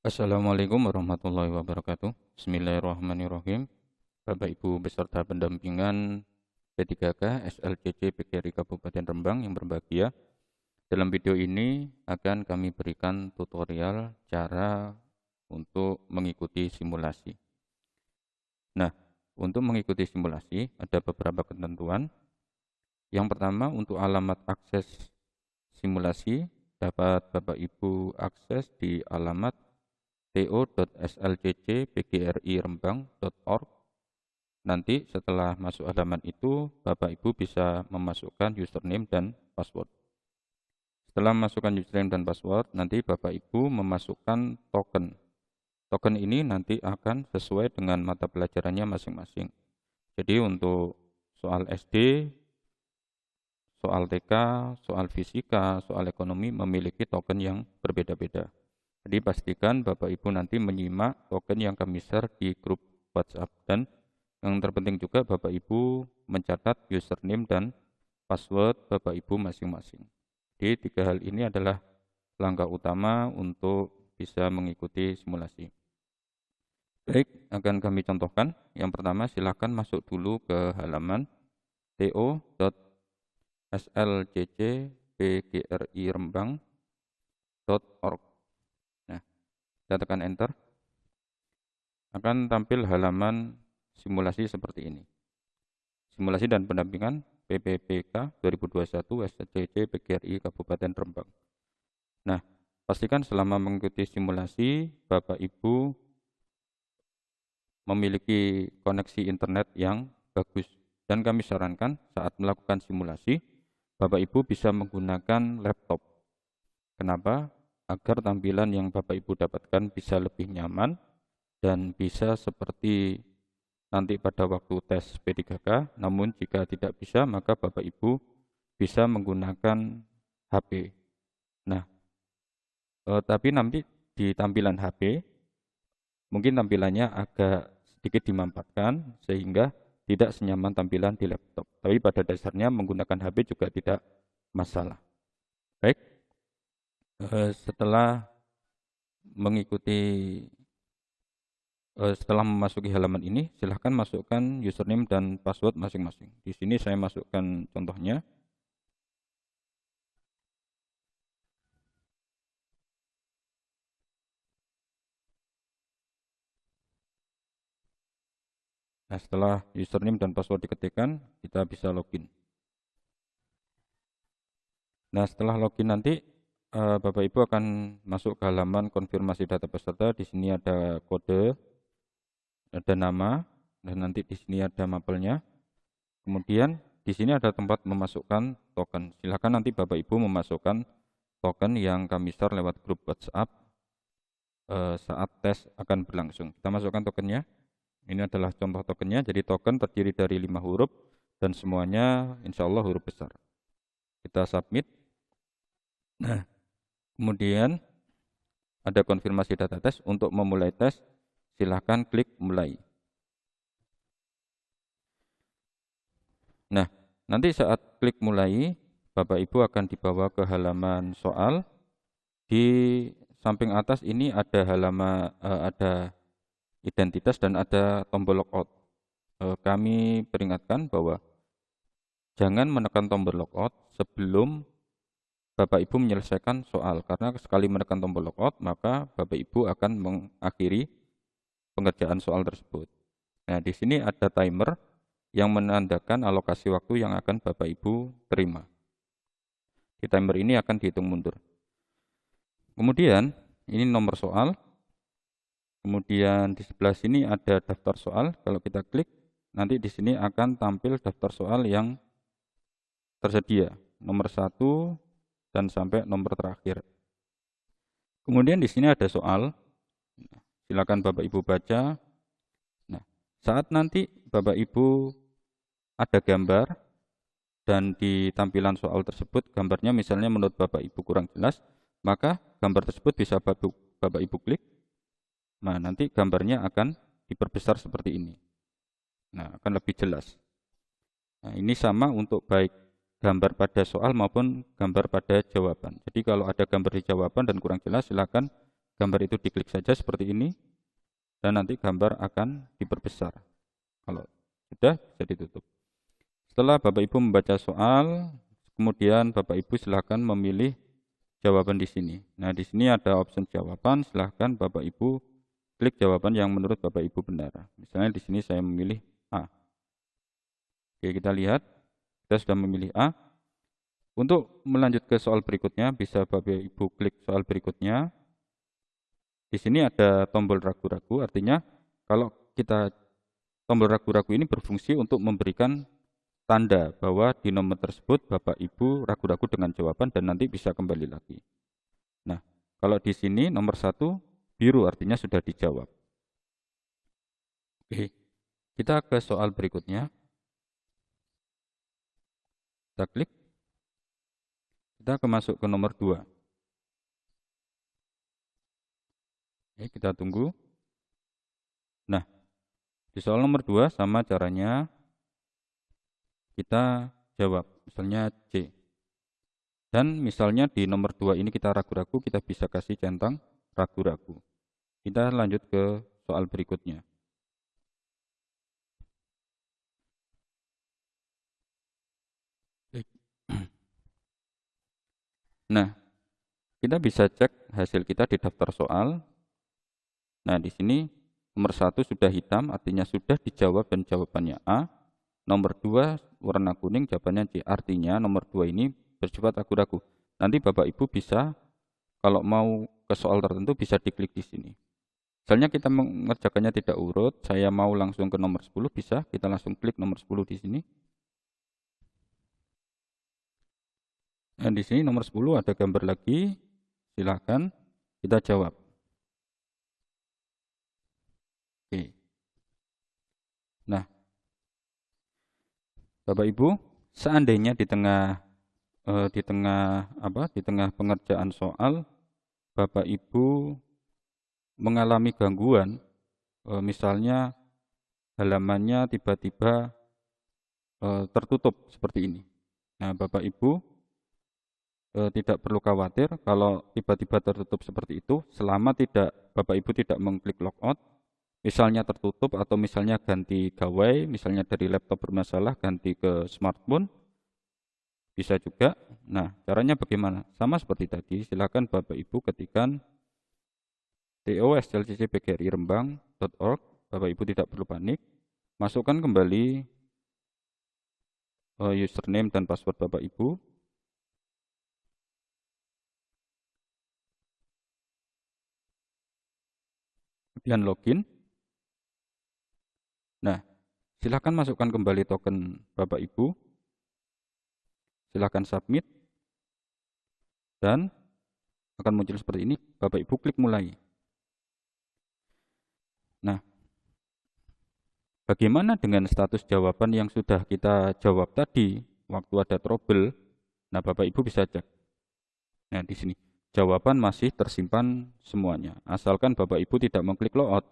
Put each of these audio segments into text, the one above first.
Assalamualaikum warahmatullahi wabarakatuh. Bismillahirrahmanirrahim. Bapak Ibu beserta pendampingan P3K SLCC PGRI Kabupaten Rembang yang berbahagia. Dalam video ini akan kami berikan tutorial cara untuk mengikuti simulasi. Nah, untuk mengikuti simulasi ada beberapa ketentuan. Yang pertama, untuk alamat akses simulasi dapat Bapak Ibu akses di alamat to.slccpgrirembang.org. Nanti setelah masuk halaman itu, Bapak Ibu bisa memasukkan username dan password. Setelah memasukkan username dan password, nanti Bapak Ibu memasukkan token. Token ini nanti akan sesuai dengan mata pelajarannya masing-masing. Jadi untuk soal SD, soal TK, soal fisika, soal ekonomi memiliki token yang berbeda-beda. Jadi pastikan Bapak Ibu nanti menyimak token yang kami share di grup WhatsApp, dan yang terpenting juga Bapak Ibu mencatat username dan password Bapak Ibu masing-masing. Jadi tiga hal ini adalah langkah utama untuk bisa mengikuti simulasi. Baik, akan kami contohkan. Yang pertama, silakan masuk dulu ke halaman to.slccpgrirembang.org. Nah, kita tekan enter. Akan tampil halaman simulasi seperti ini. Simulasi dan pendampingan PPPK 2021 SCC PGRI Kabupaten Rembang. Nah, pastikan selama mengikuti simulasi Bapak Ibu memiliki koneksi internet yang bagus, dan kami sarankan saat melakukan simulasi Bapak Ibu bisa menggunakan laptop. Kenapa? Agar tampilan yang Bapak Ibu dapatkan bisa lebih nyaman dan bisa seperti nanti pada waktu tes P3K. Namun jika tidak bisa, maka Bapak Ibu bisa menggunakan HP. Nah, tapi nanti di tampilan HP mungkin tampilannya agak sedikit dimampatkan sehingga tidak senyaman tampilan di laptop. Tapi pada dasarnya menggunakan HP juga tidak masalah. Baik, setelah mengikuti setelah memasuki halaman ini, silahkan masukkan username dan password masing-masing. Di sini saya masukkan contohnya. Nah, setelah username dan password diketikkan, kita bisa login. Nah, setelah login nanti, Bapak Ibu akan masuk ke halaman konfirmasi data peserta. Di sini ada kode, ada nama, dan nanti di sini ada mapelnya. Kemudian di sini ada tempat memasukkan token. Silakan nanti Bapak Ibu memasukkan token yang kami share lewat grup WhatsApp saat tes akan berlangsung. Kita masukkan tokennya. Ini adalah contoh tokennya. Jadi token terdiri dari 5 huruf dan semuanya insya Allah huruf besar. Kita submit. Nah, kemudian ada konfirmasi data tes. Untuk memulai tes, silahkan klik mulai. Nah, nanti saat klik mulai, Bapak Ibu akan dibawa ke halaman soal. Di samping atas ini ada halaman ada identitas dan ada tombol logout. Kami peringatkan bahwa jangan menekan tombol logout sebelum Bapak Ibu menyelesaikan soal, karena sekali menekan tombol logout maka Bapak Ibu akan mengakhiri pengerjaan soal tersebut. Nah, di sini ada timer yang menandakan alokasi waktu yang akan Bapak Ibu terima. Di timer ini akan dihitung mundur. Kemudian ini nomor soal. Kemudian di sebelah sini ada daftar soal. Kalau kita klik, nanti di sini akan tampil daftar soal yang tersedia, nomor 1 dan sampai nomor terakhir. Kemudian di sini ada soal. Silakan Bapak Ibu baca. Nah, saat nanti Bapak Ibu ada gambar dan di tampilan soal tersebut gambarnya misalnya menurut Bapak Ibu kurang jelas, maka gambar tersebut bisa Bapak Ibu klik. Nah, nanti gambarnya akan diperbesar seperti ini. Nah, akan lebih jelas. Nah, ini sama untuk baik gambar pada soal maupun gambar pada jawaban. Jadi kalau ada gambar di jawaban dan kurang jelas, silakan gambar itu diklik saja seperti ini, dan nanti gambar akan diperbesar. Kalau sudah, bisa ditutup. Setelah Bapak Ibu membaca soal, kemudian Bapak Ibu silakan memilih jawaban di sini. Nah, di sini ada option jawaban, silakan Bapak Ibu klik jawaban yang menurut Bapak Ibu benar. Misalnya di sini saya memilih A. Oke, kita lihat, kita sudah memilih A. Untuk melanjut ke soal berikutnya, bisa Bapak Ibu klik soal berikutnya. Di sini ada tombol ragu-ragu, artinya kalau kita tombol ragu-ragu ini berfungsi untuk memberikan tanda bahwa di nomor tersebut Bapak Ibu ragu-ragu dengan jawaban dan nanti bisa kembali lagi. Nah, kalau di sini nomor 1 biru artinya sudah dijawab. Oke, kita ke soal berikutnya. Kita klik. Kita masuk ke nomor 2. Oke, kita tunggu. Nah, di soal nomor 2 sama caranya kita jawab, misalnya C. Dan misalnya di nomor 2 ini kita ragu-ragu, kita bisa kasih centang ragu-ragu. Kita lanjut ke soal berikutnya. Nah, kita bisa cek hasil kita di daftar soal. Nah, di sini nomor 1 sudah hitam, artinya sudah dijawab dan jawabannya A. Nomor 2 warna kuning, jawabannya C. Artinya nomor 2 ini bersifat ragu-ragu. Nanti Bapak Ibu bisa, kalau mau ke soal tertentu bisa diklik di sini. Misalnya kita mengerjakannya tidak urut, saya mau langsung ke nomor 10, bisa. Kita langsung klik nomor 10 di sini. Dan di sini nomor 10 ada gambar lagi. Silakan kita jawab. Oke. Nah, Bapak Ibu, seandainya di tengah pengerjaan soal Bapak Ibu mengalami gangguan, misalnya halamannya tiba-tiba tertutup seperti ini. Nah, Bapak Ibu tidak perlu khawatir kalau tiba-tiba tertutup seperti itu, selama Bapak Ibu tidak mengklik logout, misalnya tertutup atau misalnya ganti gawai, misalnya dari laptop bermasalah ganti ke smartphone, bisa juga. Nah, caranya bagaimana? Sama seperti tadi, silakan Bapak Ibu ketikkan to/slccpgri-rembang.org. Bapak Ibu tidak perlu panik. Masukkan kembali username dan password Bapak Ibu. Kemudian login. Nah, silakan masukkan kembali token Bapak Ibu. Silakan submit. Dan akan muncul seperti ini. Bapak Ibu klik mulai. Nah, bagaimana dengan status jawaban yang sudah kita jawab tadi waktu ada trouble? Nah, Bapak Ibu bisa cek. Nah, di sini jawaban masih tersimpan semuanya, asalkan Bapak Ibu tidak mengklik logout.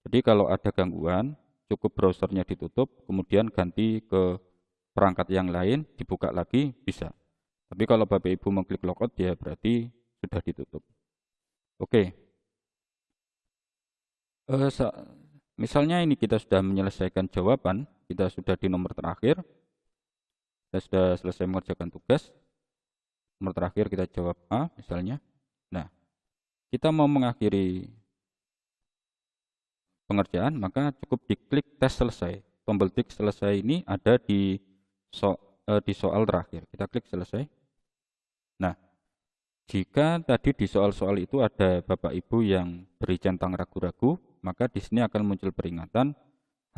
Jadi kalau ada gangguan, cukup browsernya ditutup, kemudian ganti ke perangkat yang lain, dibuka lagi, bisa. Tapi kalau Bapak Ibu mengklik logout, ya berarti sudah ditutup. Oke. Misalnya ini kita sudah menyelesaikan jawaban, kita sudah di nomor terakhir, kita sudah selesai mengerjakan tugas. Nomor terakhir kita jawab A misalnya. Nah, kita mau mengakhiri pengerjaan, maka cukup diklik tes selesai. Tombol tik selesai ini ada di soal terakhir. Kita klik selesai. Nah, jika tadi di soal-soal itu ada Bapak Ibu yang beri centang ragu-ragu, maka di sini akan muncul peringatan,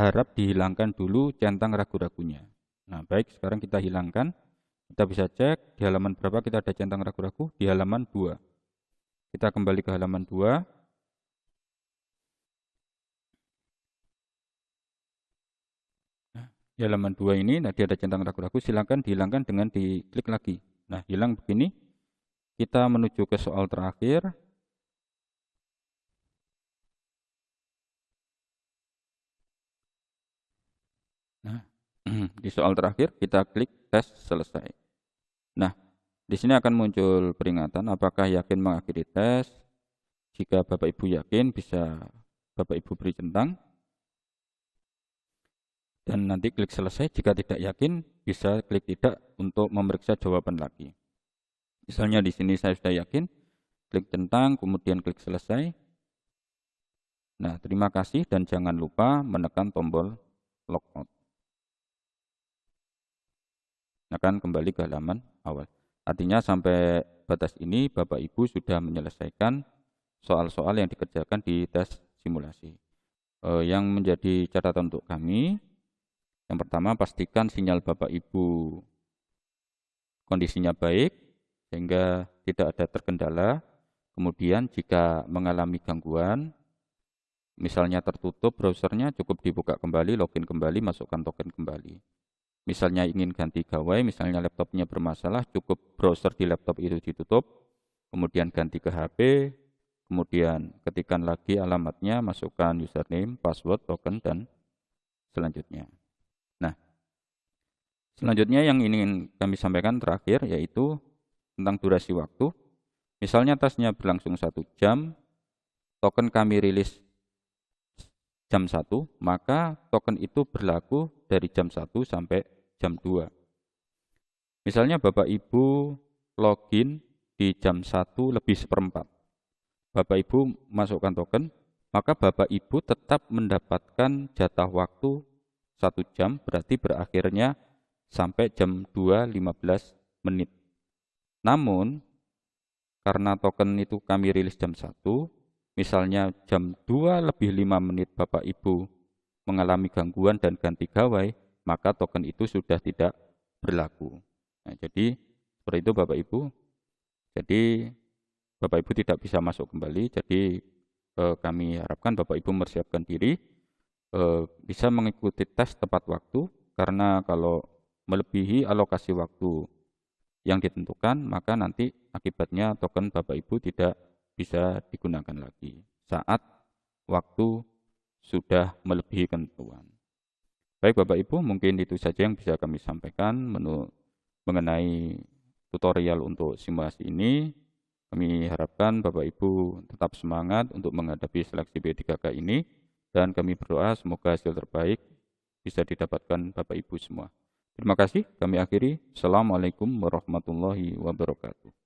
harap dihilangkan dulu centang ragu-ragunya. Nah, baik, sekarang kita hilangkan. Kita bisa cek di halaman berapa kita ada centang ragu-ragu, di halaman 2. Kita kembali ke halaman 2. Nah, di halaman 2 ini tadi ada centang ragu-ragu, silakan dihilangkan dengan diklik lagi. Nah, hilang begini. Kita menuju ke soal terakhir. Nah, di soal terakhir kita klik tes selesai. Nah, di sini akan muncul peringatan apakah yakin mengakhiri tes. Jika Bapak Ibu yakin, bisa Bapak Ibu beri centang. Dan nanti klik selesai. Jika tidak yakin, bisa klik tidak untuk memeriksa jawaban lagi. Misalnya di sini saya sudah yakin, klik centang, kemudian klik selesai. Nah, terima kasih dan jangan lupa menekan tombol logout. Akan kembali ke halaman awal. Artinya sampai batas ini Bapak Ibu sudah menyelesaikan soal-soal yang dikerjakan di tes simulasi. Yang menjadi catatan untuk kami, yang pertama pastikan sinyal Bapak Ibu kondisinya baik sehingga tidak ada terkendala. Kemudian jika mengalami gangguan, misalnya tertutup browsernya, cukup dibuka kembali, login kembali, masukkan token kembali. Misalnya ingin ganti gawai, misalnya laptopnya bermasalah, cukup browser di laptop itu ditutup, kemudian ganti ke HP, kemudian ketikkan lagi alamatnya, masukkan username, password, token, dan selanjutnya. Nah, selanjutnya yang ingin kami sampaikan terakhir yaitu tentang durasi waktu. Misalnya tesnya berlangsung 1 jam, token kami rilis jam 1, maka token itu berlaku dari jam 1 sampai jam 2. Misalnya Bapak Ibu login di jam 1:04. Bapak Ibu masukkan token, maka Bapak Ibu tetap mendapatkan jatah waktu 1 jam, berarti berakhirnya sampai jam 2:15 menit. Namun, karena token itu kami rilis jam 1, misalnya jam 2:05 menit Bapak Ibu mengalami gangguan dan ganti gawai, maka token itu sudah tidak berlaku. Nah, jadi seperti itu Bapak Ibu. Jadi Bapak Ibu tidak bisa masuk kembali. Jadi kami harapkan Bapak Ibu mempersiapkan diri, bisa mengikuti tes tepat waktu, karena kalau melebihi alokasi waktu yang ditentukan, maka nanti akibatnya token Bapak Ibu tidak bisa digunakan lagi saat waktu sudah melebihi ketentuan. Baik Bapak Ibu, mungkin itu saja yang bisa kami sampaikan mengenai tutorial untuk simulasi ini. Kami harapkan Bapak Ibu tetap semangat untuk menghadapi seleksi B3K ini, dan kami berdoa semoga hasil terbaik bisa didapatkan Bapak Ibu semua. Terima kasih, kami akhiri. Assalamualaikum warahmatullahi wabarakatuh.